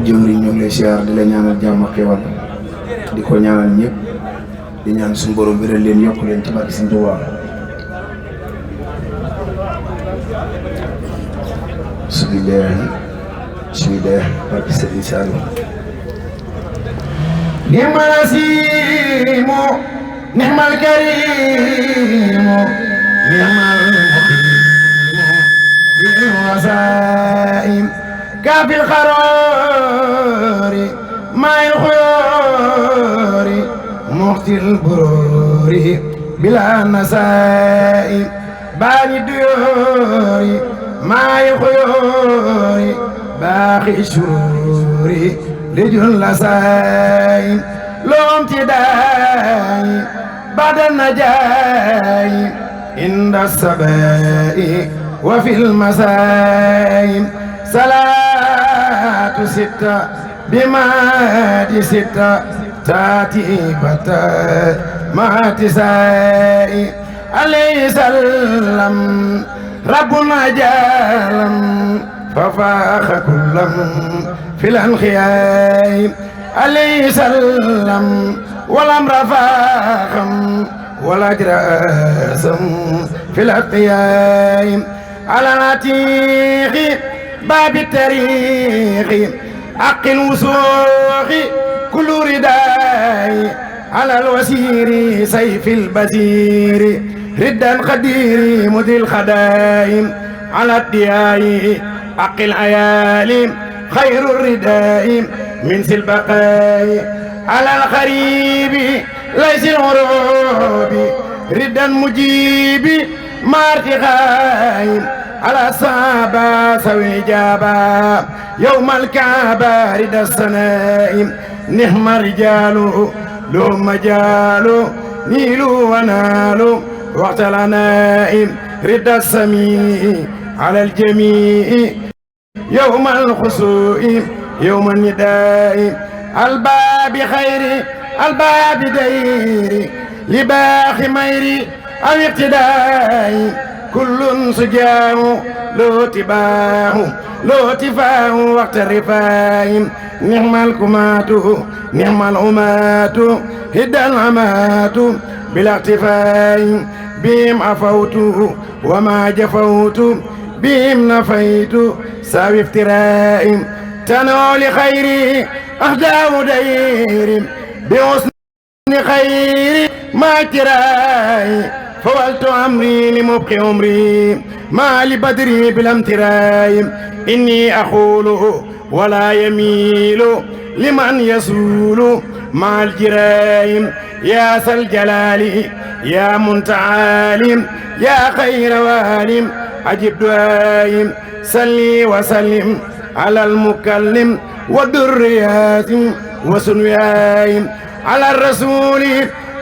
jëwriñ ñu ngi lay siyaar di la ñaanal jàmm ak xéwal di ko ñaanal ñëpp di ñaan suñu borom wéral leen yokk leen ci barke Sëñ Tuubaa. bismillah barke Sëñ Saliou. ni'mal asiimu ni'mal kariimu ni'mal muqiimu bil wasaa'im kaabil xaroori maa'il xuyoori muxtil buroori bilaa nasaa'im baani duyoori maa'il xuyoori baaxi shuruuri lijul lasaa'im loom ti daayi bada najaayi inda sabaa'i wa fil masaa'im salaatu sitta bimaadi sitta taati bata maati saa'i alayhi sallam rabbuna jaalam fafaaxa kullam fil anxiyaay alayhi sallam walam rafaaxam wala ajraasam fil atqiyaay ala atiixi baabi tariixi aqil wusuuxi kullu ridaay ala alwasiiri sayfil basiiri riddan xadiiri mudil xadaay ala diyaayi aqil ayaali xayru ridaay min sil baqaay ala alxariibi laysil uruubi riddan mujiibi maartixaay على الصحابة سوي الإجابة يوم الكعبة رد السنائم نهم رجال لهم مجال نيلوا ونالوا وقت العنائم رد السميع على الجميع يوم الخسوء يوم النداء الباب خير الباب دير لباخ مير أو اقتداء كل سجاه لو تباه لو تفاه وقت الرفاه نعم الكمات نعم الأمات هدى العمات بلا اقتفاء بهم عفوت وما جفوت بهم نفيت ساوي افتراء تنو لخيري أهداه دير بحسن خير ما تراي فولت أمري لمبقي عمري ما لبدري بالامتراي إني أقول ولا يميل لمن يسول مع الجرايم يا ذا الجلال يا منتعال يا خير والم أجب دعائي صلي وسلم على المكلم والدريات وسنوياي على الرسول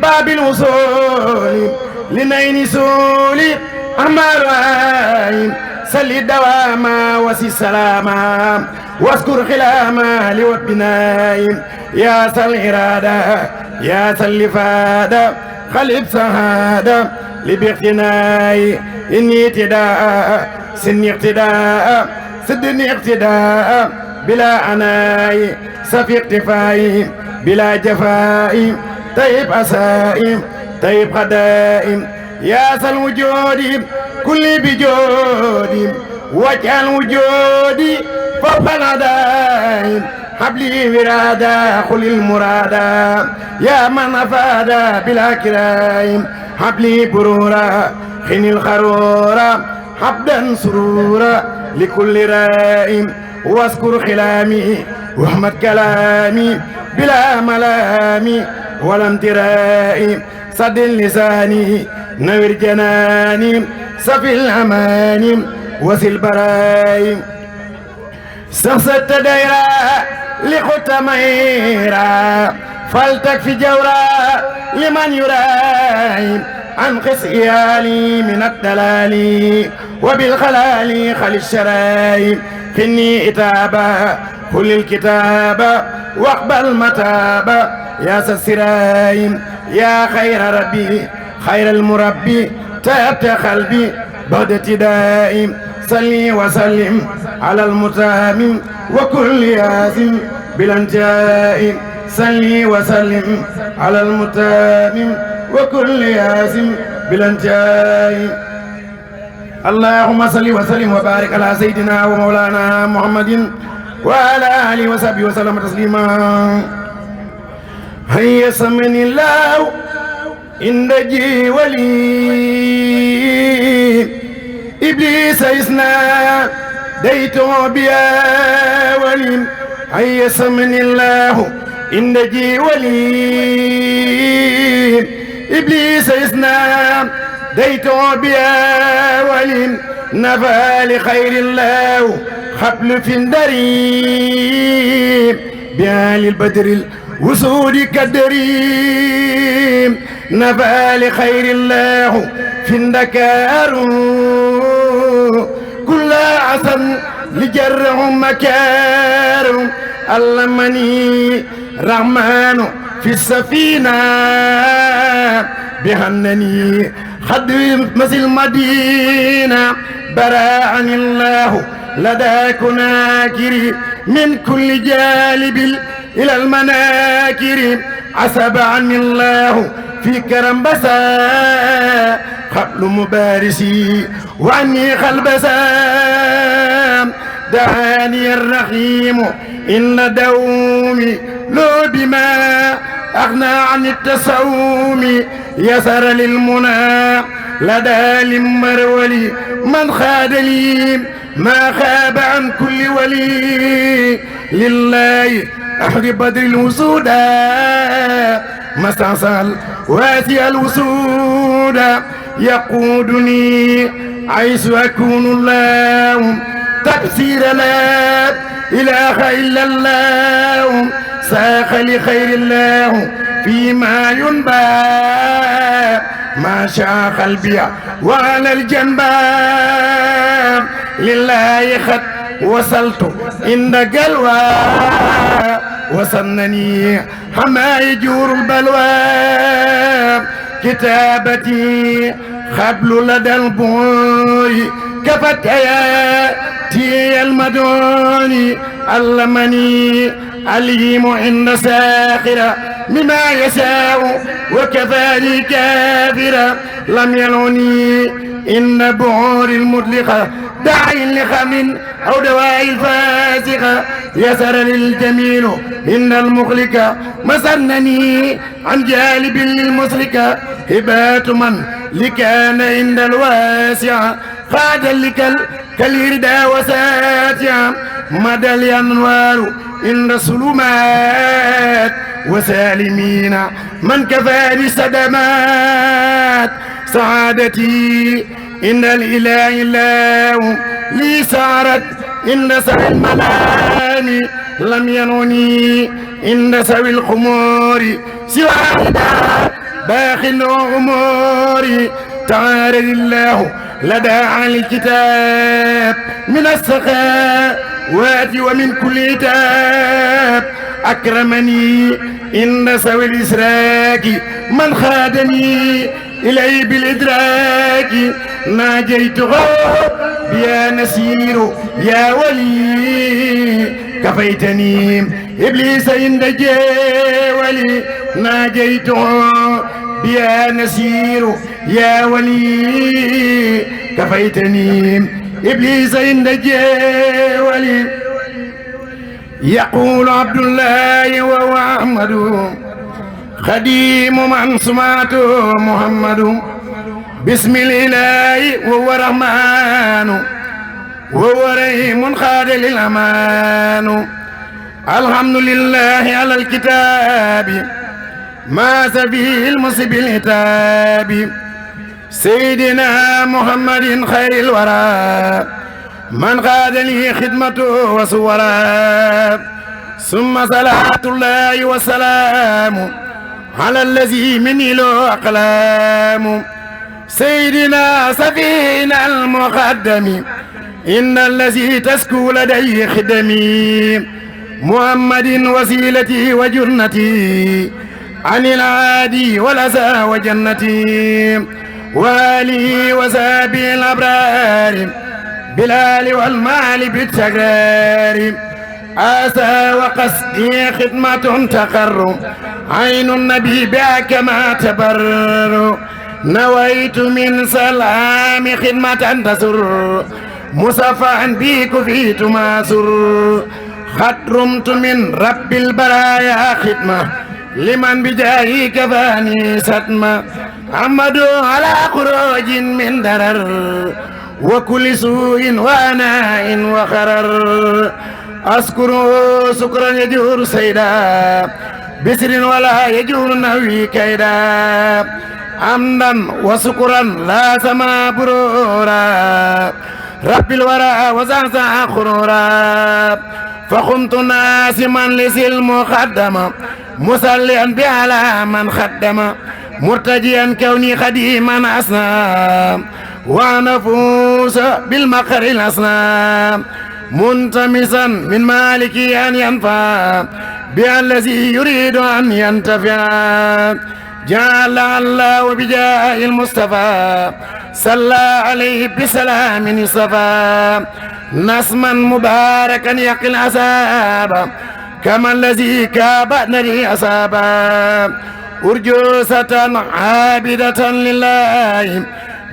باب الوصول لنين سولي أمر عين سلي دواما وسي سلاما واذكر خلاما لوت بنايم يا سل إرادة يا سل فادة خلف سهادة لباقتناي إني اقتداء سني اقتداء سدني اقتداء بلا عناي سفي اقتفاي بلا جفاي طيب أسائم طيب خدائم يا سل وجودي كل بجودي واجعل وجودي فوق العدائم حبلي ورادة خل المرادة يا من أفاد بلا كرايم حبلي برورا خن الخرورا حبدا سرورا لكل رائم واذكر خلامي واحمد كلامي بلا ملامي ولا امترائي صد لساني نوير جناني صفي الأماني وسل براي سخصت دايرة لخط ميرا فلتكفي جورا لمن يراي أنقص إيالي من الدلال وبالخلال خل الشراي خني إتابا كل الكتاب واقبل متابا يا سسراي يا خير ربي خير المربي تابت قلبي بعد ابتدائي صلي وسلم على المتامم وكل ياسم بلا انتهاء صلي وسلم على المتامم وكل ياسم بلا انتهاء اللهم صل وسلم وبارك على سيدنا ومولانا محمد وعلى آله وصحبه وسلم تسليما هيا سمني الله إن جي ولي إبليس إسنا ديتو بيا ولي هيا سمني الله إن جي ولي إبليس إسنا ديتو بيا ولي نفى لخير الله حبل في الدريم بآل البدر الوسود كالدريم نفى لخير الله في النكار كل عسل لجرهم مكار علمني رحمن في السفينة بهنني خدم مثل المدينة براعني الله لدى كناكر من كل جالب إلى المناكر عسب عني الله في كرم بسا قبل مبارسي وعني خلبسا دعاني الرحيم إن دومي لو بما أغنى عن التسوم يسر للمنى لدى للمرولي من خاد لي ما خاب عن كل ولي لله أحد بدر الوسودا مستعصل واسع الوسودا يقودني عيش أكون الله تفسير لا إله إلا الله ساق لخير الله فيما ينبى ما شاء قلبي وعلى الجنبان لله خط وصلت عند قلوى وصلني حما يجور البلوى كتابتي خبل لدى البور كفت ياتي المدون علمني عليم عند ساخرة مما يشاء وكفاني كافرة لم يلوني إن بعور المطلقة داعي لخم أو دواء الفاسقة يسر للجميل إن المخلقة مسنني عن جالب للمسلكة هبات من لكان عند الواسعة خادا لك كالهردا وساتعة مدى الأنوار عند الظلمات وسالمين من كفاني صدمات سعادتي إن الإله الله لي سارت إن سوي المنام لم ينوني إن سوي الخمور سوى باخ الأمور تعالى الله لدى عن الكتاب من السخاوات ومن كل تاب أكرمني إن سوي الإسراك من خادني إلي بالإدراك ناجيته يا نسير يا ولي كفيتني إبليس عند جولي ناجيته يا نسير يا ولي كفيتني إبليس عند جولي يقول عبد الله وهو أحمد خديم من سمعته محمد بسم الإله وهو رحمن وهو رحيم خاد للأمان الحمد لله على الكتاب ما سفيه المصيب الهتاب سيدنا محمد خير الورى من قاد لي خدمته وصورا ثم صلاة الله والسلام على الذي مني له أقلام سيدنا سفينا المقدم إن الذي تسكو لديه خدمي محمد وسيلتي وجنتي عن العادي والأسى وجنتي والي وسابي الأبرار بلال والمال بالتكرار آسى وقصدي خدمة تقر عين النبي بها كما تبرر نويت من سلام خدمة تسر مصفعا بي كفيت ما سر قد رمت من رب البرايا خدمة لمن بجاهي كفاني ستمة أحمد على خروج من درر وكل سوء وعناء وخرر أذكره سكرا يجور سيدا بسر ولا يجور نوي كيدا حمدا وسكرا لا سما برورا رب الورى وزعزع خرورا فقمت ناسما لسل مقدما مسليا بعلى من خدم مرتجيا كوني خديما أصنام ونفوس بالمقر الأصنام منتمسا من مالك أن ينفع بالذي يريد أن ينتفع جعل الله بجاه المصطفى صلى عليه بسلام صفا نسما مباركا يقي العذاب كما الذي كاب نري أصابا أرجوسة عابدة لله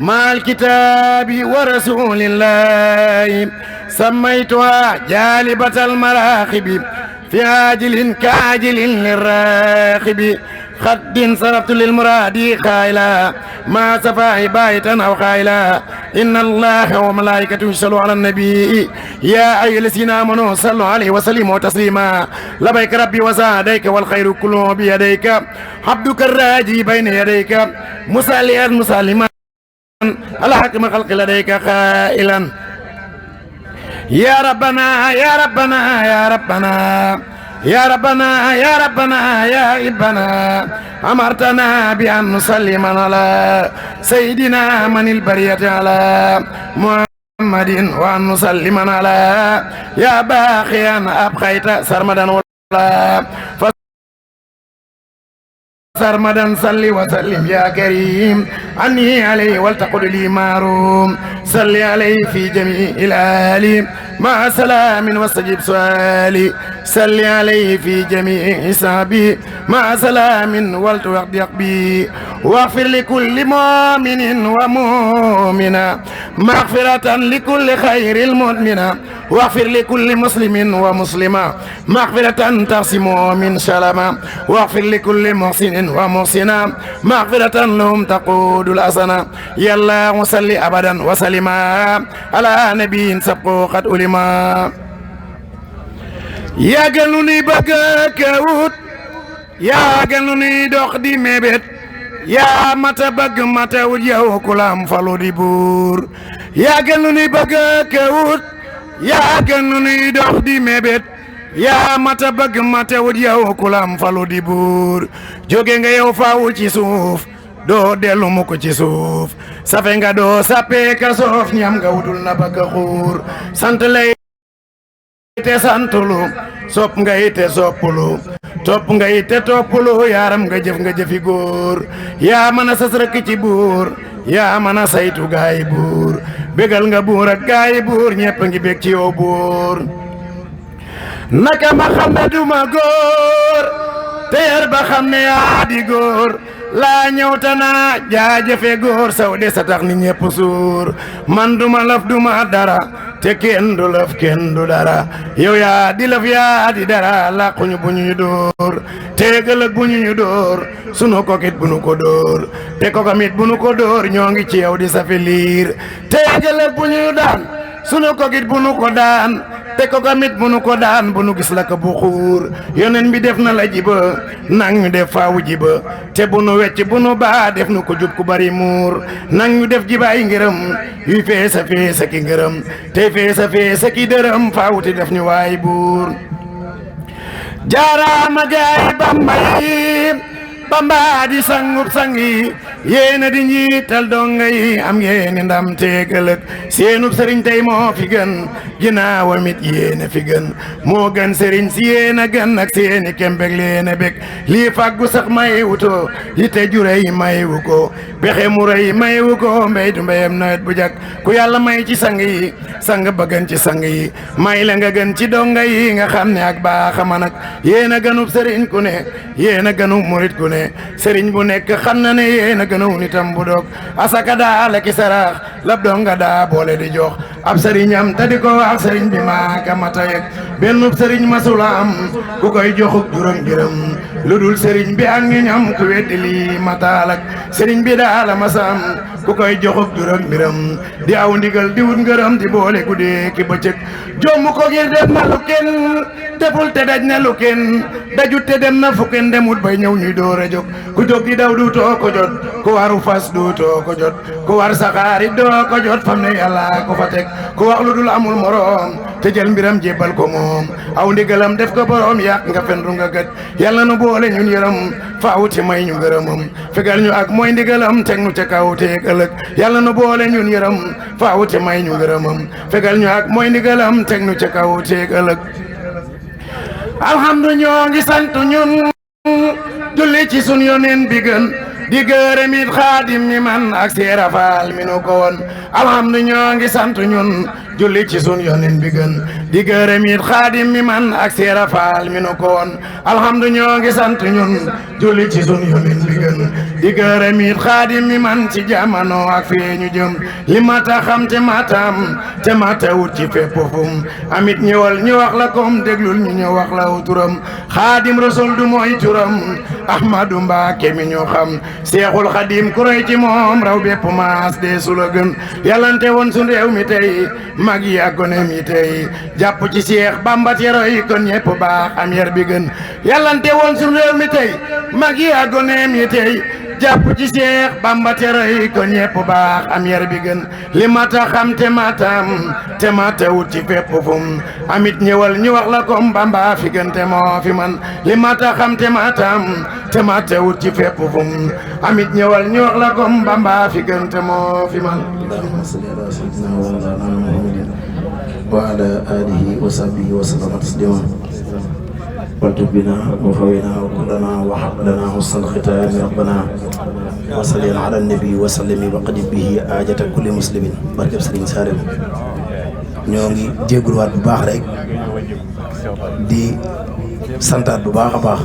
مع الكتاب ورسول الله سميتها جالبة المراخب في عاجل كعاجل للراخب خد صرفت للمراد خايلا ما سفاهي بايتا أو خايلا إن الله وملائكته يصلوا على النبي يا أيها الذين آمنوا صلوا عليه وسلموا تسليما لبيك ربي وسعديك والخير كله بيديك عبدك الراجي بين يديك مسليا مسلما على حكم خلق لديك خائلا يا ربنا يا ربنا يا ربنا يا ربنا يا ربنا يا إبنا أمرتنا بأن نسلم على سيدنا من البرية على محمد وأن نسلم على يا باقيا أبقيت سرمدا ولا سرمدا صل وسلم يا كريم عني عليه ولتقل لي معروم صل عليه في جميع الآل مع سلام واستجب سؤالي صل عليه في جميع حسابي مع سلام ولتوقد يقبي واغفر لكل مؤمن ومؤمنة مغفرة لكل خير المؤمنة واغفر لكل مسلم ومسلمة مغفرة تقسم من سلامة واغفر لكل محسن ومحسنة مغفرة لهم تقود الحسنة يا الله وصل أبدا وسلما على نبي سبقوا قد ألما يا جنوني بقى كوت يا جنوني دوخ دي مبت يا متا بق متا وجهو كلام فلو دي بور يا جنوني بقى كوت يا جنوني دوخ دي مبت يا mata bëgg mata wut yow kulam falu di buur jóge nga yow faawu ci suuf doo dellu mu ko ci suuf safe nga doo sappe ka soof ñam nga wutul na baka xuur sant lay te santulu sopp nga ite soppulu topp nga ite toppulu yaaram nga jëfi góor yaa mën a sas rek ci buur yaa mën a saytu gaay buur bégal nga buur ak gaay buur ñepp ngi bég ci yow buur naka ma xam ne duma góor teer ba xam ne yaa di góor laa ñëw tana jaajëfe góor saw de sa tax ni ñepp suur man duma laf duma dara te kenn du laf kenn du dara yow yaa di laf yaa di dara làquñu bu ñu dóor teegal ak bu ñu dóor sunu kokit bu nu ko dóor te kokamit bu nu ko dóor ñoo ngi ci yow di safi liir teegal ak bu ñu daan sunu kokit bu nu ko daan te ko gamit bu nu ko daan bu nu gis la ko bu xuur yonen bi def na la jiba nang ñu def faawu jiba te bu nu wecc bu nu baa def nu ko jub ku bari muur nang ñu def jibaay ngërëm yuy feesa feesa ki ngërëm te feesa feesa ki dërëm faawu te def ñu waay buur jaaraama gaay Bamba yi Bamba di sangub sangi yéena di njiital donga yi am yéeni ndam teeg ëllëg seenub sëriñ tey moo fi gën ginnaawam it yéena fi gën moo gën sëriñ si yéena gën ak seeni kembeg leena bég lii fàggu sax may wuto yitte jurey may wu ko bexe mu rëy may wu ko mbéy du mbéyam nawet bu jak ku yàlla may ci sang yi sang ba gën ci sang yi may la nga gën ci donga yi nga xam ne ak baaxama nag yéena gënub sëriñ ku ne yéena gënub murit ku ne sëriñ bu nekk xam na ne yéena gënub nitam bu dog asaka daa la ki sarax lab donga daa boole di jox ab sëriñam te di ko wax sëriñ bi maaka mata yeg bennub sëriñ masula am ku koy joxuk juróom jërëm lu dul sëriñ bi ak ngi ñam ku weddi lii mataalak sëriñ bi daa la masam ku koy joxuk juróom jërëm di aw ndigal di wut ngërëm di boole guddee ki bëccëg jommu ko ngir def na lu kenn deful te daj na lu kenn dajut te dem na fu kenn demut bay ñëw ñuy door a jóg ku jóg di daw duutoo ko jot ku waru fas duutoo ko jot ku war saxaari doo ko jot fam ne yàlla ko fa teg ku wax lu dul amul moroom te jël mbiram jébbal ko moom aw ndigalam def ko boroom yàq nga fendu nga gët yàlla nu boole ñun yërëm faawuti may ñu ngërëmam fegal ñu ak mooy ndigalam teg nu ca kaw teeg ëllëg yàlla nu boole ñun yërëm faawuti may ñu ngërëmam fegal ñu ak mooy ndigalam teg nu ca kaw teeg ëllëg alhamdu ñoo ngi sant ñun julli ci sun yoneen bi gën di gërëm it xaadim mi man ak seera faal mi nu ko woon alhamdu ñoo ngi sant ñun julli ci sun yoneen bi gën di gërëm it xaadim mi man ak seera faal mi nu ko woon alhamdu ñoo ngi sant ñun julli ci sun yoneen bi gën di gërëm it xaadim mi man ci jamono ak fee ñu jëm li mata xam te matam te mata wut ci fépp fum amit ñëwal ñu wax la kom déglul ñu ñu wax la turam xaadim rasul du mooy turam ahmadu Mbàkke mi ñu xam seexul xadim ku roy ci moom raw bépp maas dee su la gën yàllante woon sun réew mi tey mag yi ak gone mi tey jàpp ci seex bamba te roy kon ñépp baax am yar bi gën yàllante woon sun réew mi tey mag yi ak gone mi tey jàpp ci seex bamba te roy kon ñépp baax am yar bi gën li mata xam te matam te mata wut ci fépp fum amit ñëwal ñu wax la kom bamba fi gën te moo fi man li mata xam te matam te mata wut ci fépp fum amit ñëwal ñu wax la kom bamba fi gën te moo fi man allahumma salli ala sayyidina wa mawlana muhammadin wa ala alihi wa sahbihi wa sallama taslima والتب بنا وفونا وكلنا وحب لنا حسن الختام ربنا وصل على النبي وسلم وقد به حاجة كل مسلم barkeb Serigne Saliou ñoo ngi jégaluwaat bu baax rek di santaat bu baax a baax